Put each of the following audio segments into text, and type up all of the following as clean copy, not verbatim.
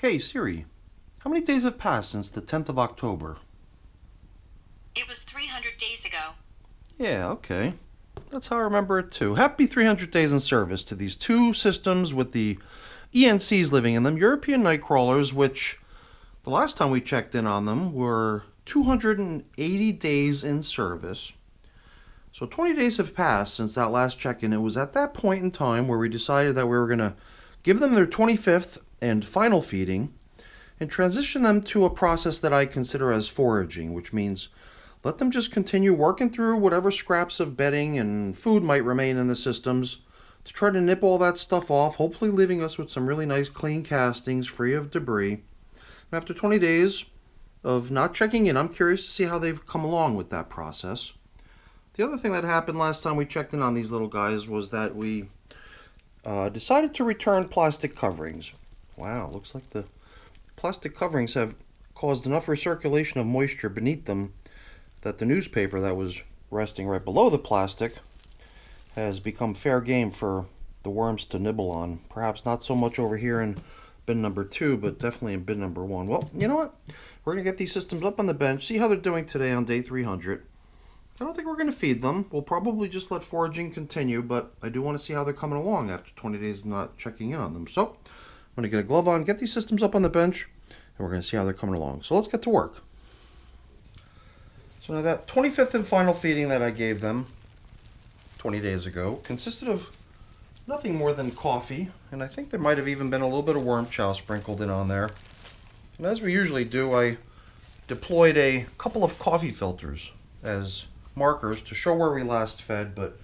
Hey Siri, how many days have passed since the 10th of October? It was 300 days ago. Yeah, okay. That's how I remember it too. Happy 300 days in service to these two systems with the ENCs living in them, European Nightcrawlers, which the last time we checked in on them were 280 days in service. So 20 days have passed since that last check-in. It was at that point in time where we decided that we were going to give them their 25th and final feeding and transition them to a process that I consider as foraging, which means let them just continue working through whatever scraps of bedding and food might remain in the systems to try to nip all that stuff off, hopefully leaving us with some really nice clean castings free of debris. And after 20 days of not checking in, I'm curious to see how they've come along with that process. The other thing that happened last time we checked in on these little guys was that we decided to return plastic coverings. Wow, looks like the plastic coverings have caused enough recirculation of moisture beneath them that the newspaper that was resting right below the plastic has become fair game for the worms to nibble on. Perhaps not so much over here in bin number 2, but definitely in bin number 1. Well, you know what? We're going to get these systems up on the bench, see how they're doing today on day 300. I don't think we're going to feed them. We'll probably just let foraging continue, but I do want to see how they're coming along after 20 days of not checking in on them. So I'm going to get a glove on, get these systems up on the bench, and we're going to see how they're coming along. So let's get to work. So now that 25th and final feeding that I gave them 20 days ago consisted of nothing more than coffee, and I think there might have even been a little bit of worm chow sprinkled in on there. And as we usually do, I deployed a couple of coffee filters as markers to show where we last fed, but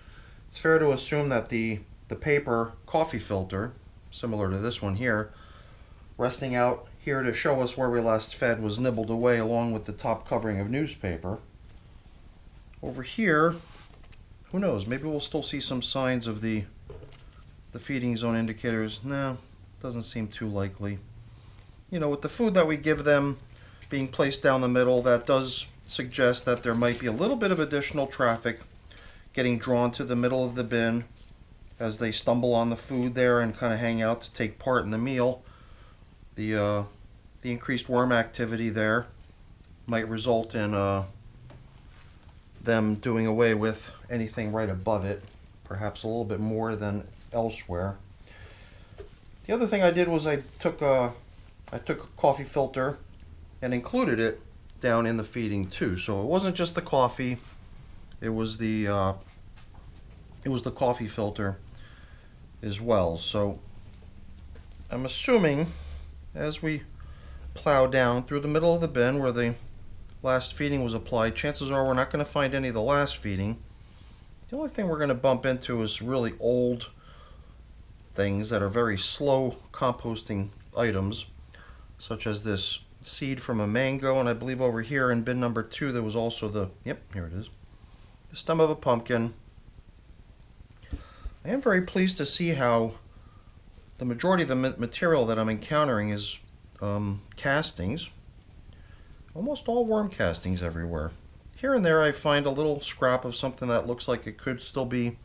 it's fair to assume that the paper coffee filter, similar to this one here, resting out here to show us where we last fed, was nibbled away along with the top covering of newspaper. Over here, who knows, maybe we'll still see some signs of the feeding zone indicators. No, doesn't seem too likely. You know, with the food that we give them being placed down the middle, that does suggest that there might be a little bit of additional traffic getting drawn to the middle of the bin as they stumble on the food there and kind of hang out to take part in the meal. The increased worm activity there might result in them doing away with anything right above it, perhaps a little bit more than elsewhere. The other thing I did was I took a coffee filter and included it down in the feeding too. So it wasn't just the coffee; it was the coffee filter as well. So I'm assuming as we plow down through the middle of the bin where the last feeding was applied, chances are we're not going to find any of the last feeding. The only thing we're going to bump into is really old things that are very slow composting items, such as this seed from a mango, and I believe over here in bin number 2 there was also here it is, the stem of a pumpkin. I am very pleased to see how the majority of the material that I'm encountering is castings. Almost all worm castings everywhere. Here and there I find a little scrap of something that looks like it could still be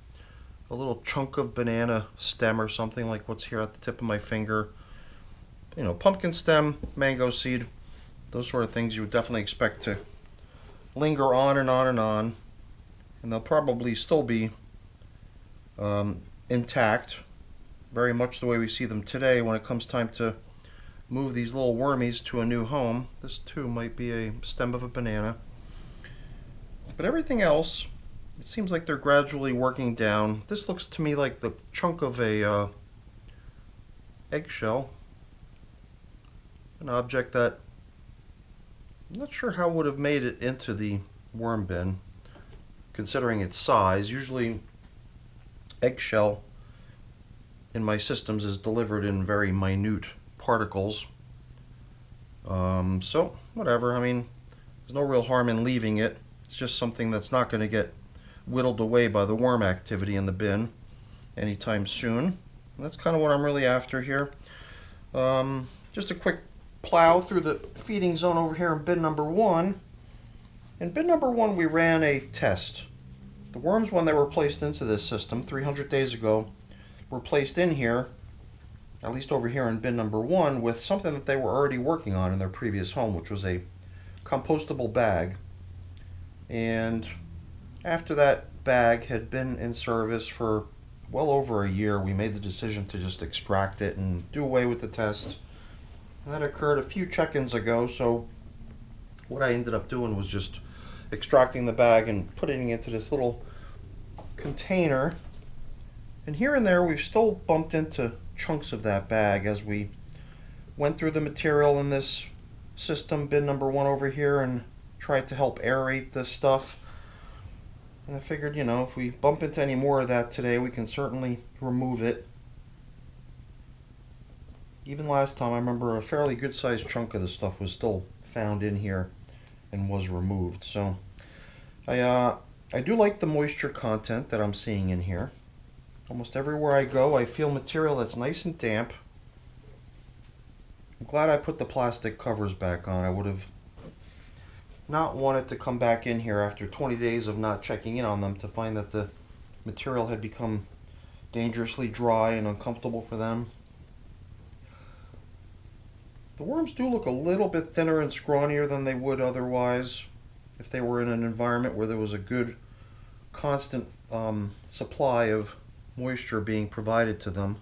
a little chunk of banana stem or something like what's here at the tip of my finger. You know, pumpkin stem, mango seed, those sort of things you would definitely expect to linger on and on and on. And they'll probably still be intact, very much the way we see them today when it comes time to move these little wormies to a new home. This too might be a stem of a banana. But everything else, it seems like they're gradually working down. This looks to me like the chunk of a eggshell. An object that I'm not sure how would have made it into the worm bin, considering its size. Usually eggshell in my systems is delivered in very minute particles. So whatever, I mean, there's no real harm in leaving it. It's just something that's not going to get whittled away by the worm activity in the bin anytime soon. And that's kind of what I'm really after here. Just a quick plow through the feeding zone over here in bin number 1. In bin number 1 we ran a test. The worms, when they were placed into this system 300 days ago, were placed in here at least over here in bin number 1, with something that they were already working on in their previous home, which was a compostable bag. And after that bag had been in service for well over a year, we made the decision to just extract it and do away with the test. And that occurred a few check-ins ago, so what I ended up doing was just extracting the bag and putting it into this little container. And here and there we've still bumped into chunks of that bag as we went through the material in this system, bin number 1 over here, and tried to help aerate the stuff. And I figured, you know, if we bump into any more of that today, we can certainly remove it. Even last time, I remember a fairly good sized chunk of the stuff was still found in here and was removed. So I do like the moisture content that I'm seeing in here. Almost everywhere I go, I feel material that's nice and damp. I'm glad I put the plastic covers back on. I would have not wanted to come back in here after 20 days of not checking in on them to find that the material had become dangerously dry and uncomfortable for them. The worms do look a little bit thinner and scrawnier than they would otherwise if they were in an environment where there was a good constant supply of moisture being provided to them.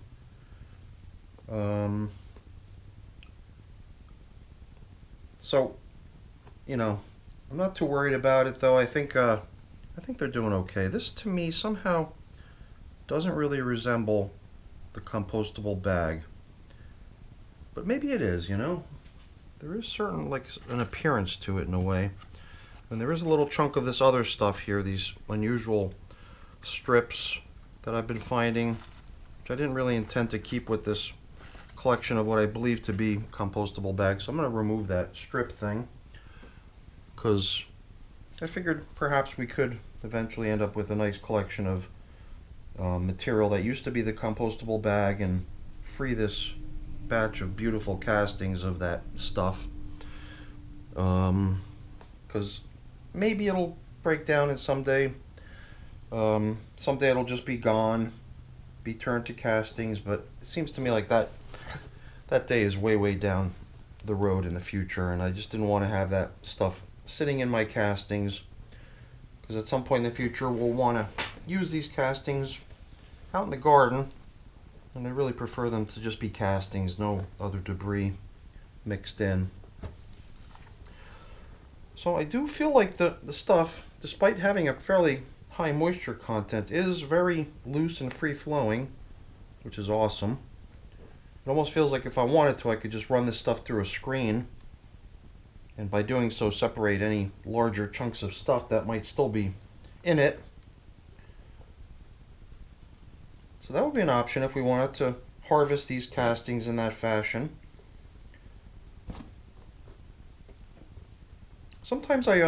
So, you know, I'm not too worried about it, though. I think they're doing okay. This, to me, somehow doesn't really resemble the compostable bag, but maybe it is. You know, there is certain like an appearance to it in a way, and there is a little chunk of this other stuff here. These unusual strips that I've been finding, which I didn't really intend to keep with this collection of what I believe to be compostable bags. So I'm going to remove that strip thing, because I figured perhaps we could eventually end up with a nice collection of material that used to be the compostable bag and free this batch of beautiful castings of that stuff. Because maybe it'll break down and someday it'll just be gone, be turned to castings, but it seems to me like that day is way down the road in the future, and I just didn't want to have that stuff sitting in my castings, because at some point in the future we'll want to use these castings out in the garden, and I really prefer them to just be castings, no other debris mixed in. So I do feel like the stuff, despite having a fairly high moisture content, is very loose and free-flowing, which is awesome. It almost feels like if I wanted to, I could just run this stuff through a screen, and by doing so separate any larger chunks of stuff that might still be in it. So that would be an option if we wanted to harvest these castings in that fashion. Sometimes I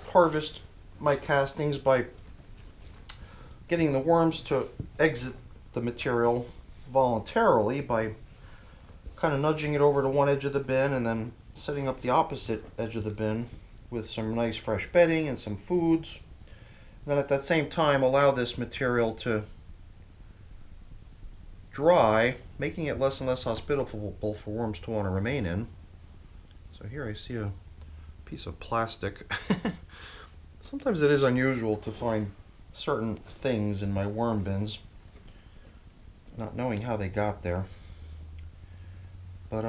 harvest my castings by getting the worms to exit the material voluntarily by kind of nudging it over to one edge of the bin and then setting up the opposite edge of the bin with some nice fresh bedding and some foods. And then at that same time allow this material to dry, making it less and less hospitable for worms to want to remain in. So here I see a piece of plastic. Sometimes it is unusual to find certain things in my worm bins, not knowing how they got there. But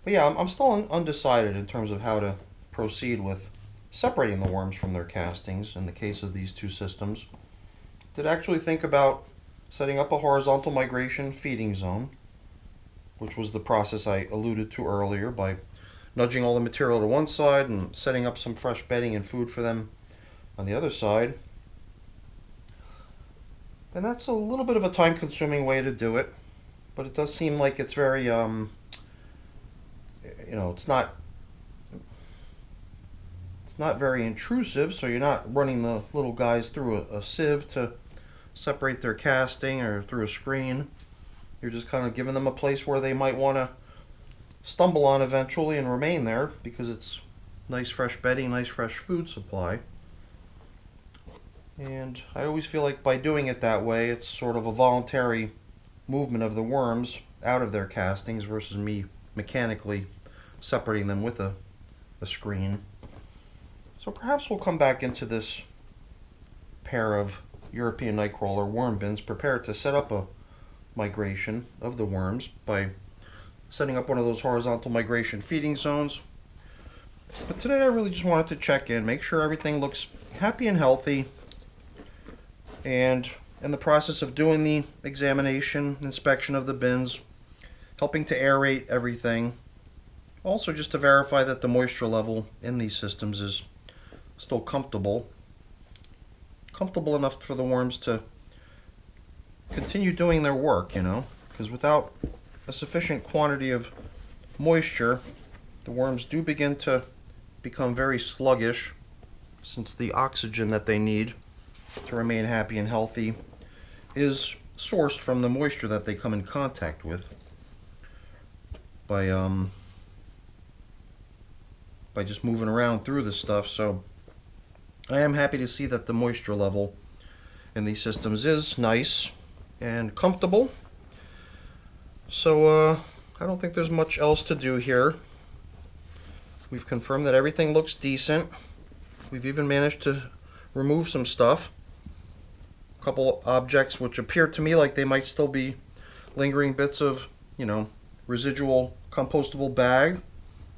yeah, I'm still undecided in terms of how to proceed with separating the worms from their castings in the case of these two systems. Did actually think about setting up a horizontal migration feeding zone, which was the process I alluded to earlier, by nudging all the material to one side and setting up some fresh bedding and food for them on the other side. And that's a little bit of a time-consuming way to do it, but it does seem like it's very, you know, it's not very intrusive, so you're not running the little guys through a sieve to separate their casting or through a screen. You're just kind of giving them a place where they might want to stumble on eventually and remain there because it's nice fresh bedding, nice fresh food supply. And I always feel like by doing it that way, it's sort of a voluntary movement of the worms out of their castings versus me mechanically separating them with a screen. So perhaps we'll come back into this pair of European Nightcrawler worm bins prepared to set up a migration of the worms by setting up one of those horizontal migration feeding zones. But today I really just wanted to check in, make sure everything looks happy and healthy, and in the process of doing the examination, inspection of the bins, helping to aerate everything. Also just to verify that the moisture level in these systems is still comfortable enough for the worms to continue doing their work, you know, because without a sufficient quantity of moisture, the worms do begin to become very sluggish, since the oxygen that they need to remain happy and healthy is sourced from the moisture that they come in contact with by just moving around through this stuff. So I am happy to see that the moisture level in these systems is nice and comfortable. So I don't think there's much else to do here. We've confirmed that everything looks decent. We've even managed to remove some stuff. A couple objects which appear to me like they might still be lingering bits of, you know, residual compostable bag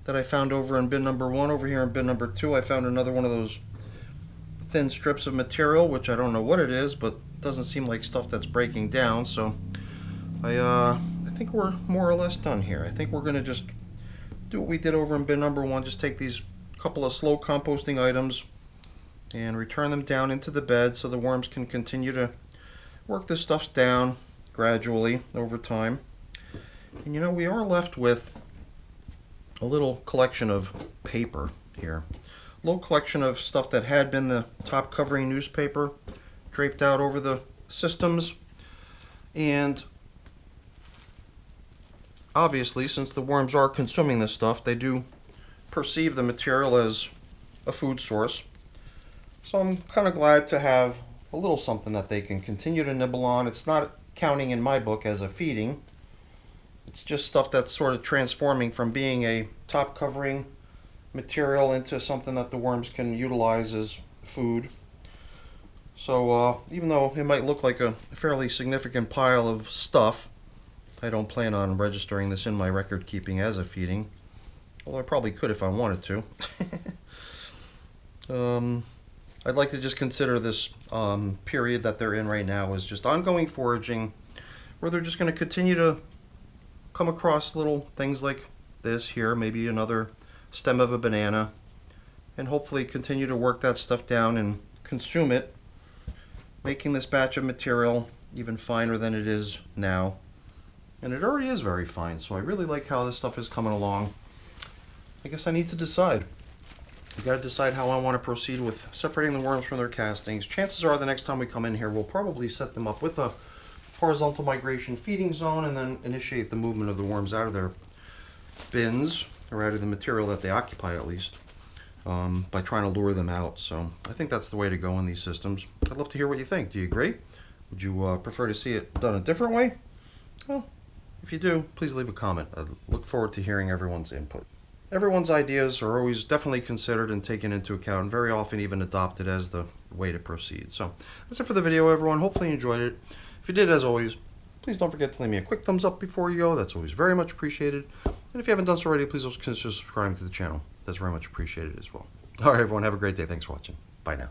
that I found over in bin number 1. Over here in bin number 2 I found another one of those thin strips of material, which I don't know what it is, but it doesn't seem like stuff that's breaking down. So I think we're more or less done here. I think we're going to just do what we did over in bin number 1, just take these couple of slow composting items and return them down into the bed so the worms can continue to work this stuff down gradually over time. And you know, we are left with a little collection of paper here. A little collection of stuff that had been the top covering newspaper draped out over the systems. And obviously, since the worms are consuming this stuff, they do perceive the material as a food source. So I'm kind of glad to have a little something that they can continue to nibble on. It's not counting in my book as a feeding. It's just stuff that's sort of transforming from being a top covering material into something that the worms can utilize as food. So even though it might look like a fairly significant pile of stuff, I don't plan on registering this in my record keeping as a feeding, although I probably could if I wanted to. I'd like to just consider this period that they're in right now as just ongoing foraging, where they're just going to continue to come across little things like this here, maybe another stem of a banana, and hopefully continue to work that stuff down and consume it, making this batch of material even finer than it is now. And it already is very fine, so I really like how this stuff is coming along. I guess I need to decide. I've got to decide how I want to proceed with separating the worms from their castings. Chances are the next time we come in here, we'll probably set them up with a horizontal migration feeding zone and then initiate the movement of the worms out of their bins, or out of the material that they occupy at least, by trying to lure them out. So I think that's the way to go in these systems. I'd love to hear what you think. Do you agree? Would you prefer to see it done a different way? Well, if you do, please leave a comment. I look forward to hearing everyone's input. Everyone's ideas are always definitely considered and taken into account, and very often even adopted as the way to proceed. So that's it for the video, everyone. Hopefully you enjoyed it. If you did, as always, please don't forget to leave me a quick thumbs up before you go. That's always very much appreciated. And if you haven't done so already, please also consider subscribing to the channel. That's very much appreciated as well. All right, everyone, have a great day. Thanks for watching. Bye now.